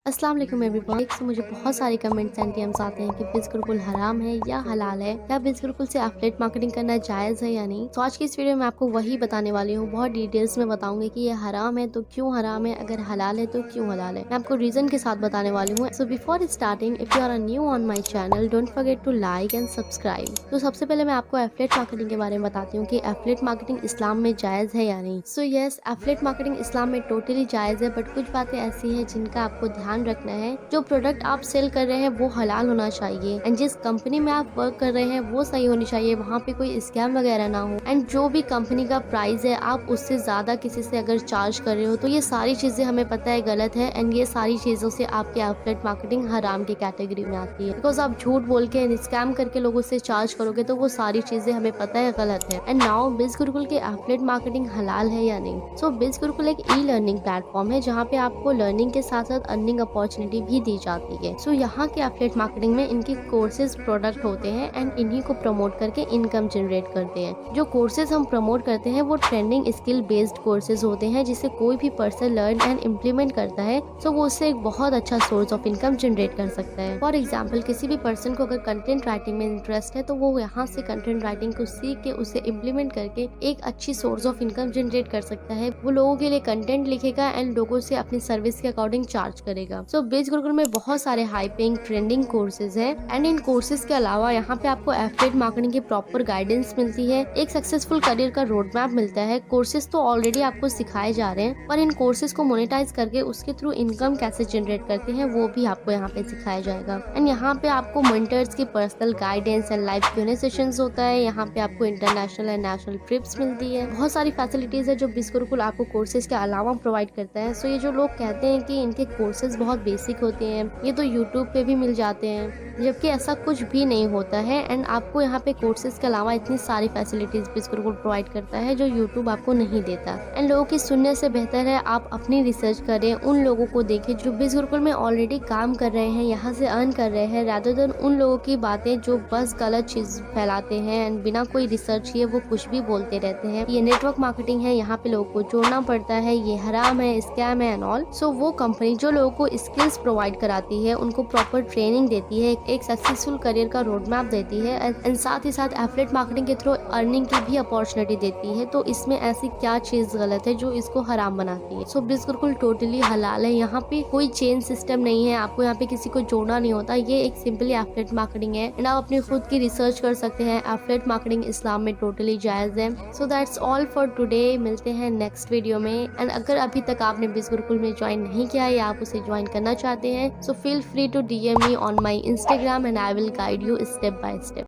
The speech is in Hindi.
अस्सलाम वालेकुम एवरीवन। एक से मुझे बहुत सारे कमेंट्स एंड डीएम्स आते हैं कि बिल्कुल हराम है या हलाल है, क्या बिल्कुल से एफिलिएट मार्केटिंग करना जायज़ है या नहीं। तो आज की इस वीडियो में आपको वही बताने वाली हूँ। बहुत डिटेल्स में बताऊंगी कि ये हराम है तो क्यों हराम है, अगर हलाल है तो क्यों हलाल है। मैं आपको रीजन के साथ बताने वाली हूँ। So before starting, if you are new on my channel, don't forget to like and subscribe. तो सबसे पहले मैं आपको एफिलिएट मार्केटिंग के बारे में बताती हूँ कि एफिलिएट मार्केटिंग इस्लाम में जायज़ है या नहीं। सो यस, एफिलिएट मार्केटिंग इस्लाम में टोटली जायज़ है, बट कुछ बातें ऐसी है जिनका आपको ध्यान रखना है। जो प्रोडक्ट आप सेल कर रहे हैं वो हलाल होना चाहिए, एंड जिस कंपनी में आप वर्क कर रहे हैं वो सही होनी चाहिए, वहाँ पे कोई स्कैम वगैरह ना हो, एंड जो भी कंपनी का प्राइस है आप उससे ज्यादा किसी से अगर चार्ज कर रहे हो तो ये सारी चीजें हमें पता है गलत है, एंड ये सारी चीजों से आपकी एफिलिएट मार्केटिंग हराम की कैटेगरी में आती है। बिकॉज आप झूठ बोल के स्कैम करके लोगों से चार्ज करोगे तो वो सारी चीजें हमें पता है गलत है। एंड नाउ बिज गुरुकुल के एफिलिएट मार्केटिंग हलाल है या नहीं। सो बिज गुरुकुल एक ई लर्निंग प्लेटफॉर्म है जहाँ पे आपको लर्निंग के साथ साथ अर्निंग अपॉर्चुनिटी भी दी जाती है। सो यहाँ के एफिलिएट मार्केटिंग में इनके कोर्सेज प्रोडक्ट होते हैं एंड इन्हीं को प्रमोट करके इनकम जनरेट करते हैं। जो कोर्सेज हम प्रमोट करते हैं वो ट्रेंडिंग स्किल बेस्ड कोर्सेज होते हैं, जिसे कोई भी पर्सन लर्न एंड इम्प्लीमेंट करता है तो वो उससे एक बहुत अच्छा सोर्स ऑफ इनकम जनरेट कर सकता है। फॉर एग्जाम्पल, किसी भी पर्सन को अगर कंटेंट राइटिंग में इंटरेस्ट है तो वो यहाँ से कंटेंट राइटिंग को सीख के उसे इम्प्लीमेंट करके एक अच्छी सोर्स ऑफ इनकम जनरेट कर सकता है। वो लोगों के लिए कंटेंट लिखेगा एंड लोगों से अपनी सर्विस के अकॉर्डिंग चार्ज करेगा। सो बिज गुरुकुल में बहुत सारे हाई पेइंग ट्रेंडिंग कोर्सेज हैं, एंड इन कोर्सेज के अलावा यहाँ पे आपको एफिलिएट मार्केटिंग की प्रॉपर गाइडेंस मिलती है, एक सक्सेसफुल करियर का रोड मैप मिलता है। कोर्सेज तो ऑलरेडी आपको सिखाए जा रहे हैं, पर इन कोर्सेज को मोनेटाइज करके उसके थ्रू इनकम कैसे जनरेट करते हैं वो भी आपको यहाँ पे सिखाया जाएगा। एंड यहाँ पे आपको मेंटर्स की personal guidance and live Q&A sessions होता है। यहाँ पे आपको इंटरनेशनल एंड नेशनल ट्रिप्स मिलती है। बहुत सारी फैसिलिटीज है जो बिज गुरुकुल आपको कोर्सेज के अलावा प्रोवाइड करता है। सो ये जो लोग कहते हैं कि इनके कोर्सेज बहुत बेसिक होते हैं, ये तो यूट्यूब पे भी मिल जाते हैं, जबकि ऐसा कुछ भी नहीं होता है। एंड आपको यहाँ पे कोर्सेज के अलावा इतनी सारी फैसिलिटीज बिज गुरुकुल प्रोवाइड करता है जो यूट्यूब आपको नहीं देता। एंड लोगों की सुनने से बेहतर है आप अपनी रिसर्च करें, उन लोगों को देखें जो बिज गुरुकुल में ऑलरेडी काम कर रहे हैं, यहाँ से अर्न कर रहे हैं, रादर देन उन लोगों की बातें जो बस गलत चीज फैलाते हैं एंड बिना कोई रिसर्च किए वो कुछ भी बोलते रहते हैं। ये नेटवर्क मार्केटिंग है, यहाँ पे लोगों को जोड़ना पड़ता है, ये हराम है, स्कैम है एंड ऑल। सो वो कंपनी जो लोगों को स्किल्स प्रोवाइड कराती है, उनको प्रॉपर ट्रेनिंग देती है, एक सक्सेसफुल करियर का रोड मैप देती है, एंड साथ ही साथ एफिलिएट मार्केटिंग के थ्रू अर्निंग की भी अपॉर्चुनिटी देती है, तो इसमें ऐसी क्या चीज गलत है जो इसको हराम बनाती है। सो बिज गुरुकुल टोटली हलाल है। यहाँ पे कोई चेन सिस्टम नहीं है, आपको यहाँ पे किसी को जोड़ना नहीं होता, ये एक सिंपली एफिलिएट मार्केटिंग है, एंड आप अपनी खुद की रिसर्च कर सकते हैं। एफिलिएट मार्केटिंग इस्लाम में टोटली जायज है। So that's all for today. मिलते हैं नेक्स्ट वीडियो में। एंड अगर अभी तक आपने बिज गुरुकुल में ज्वाइन नहीं किया है या आप उसे ज्वाइन करना चाहते हैं, so feel free to DM me on my Instagram and I will guide you step by step.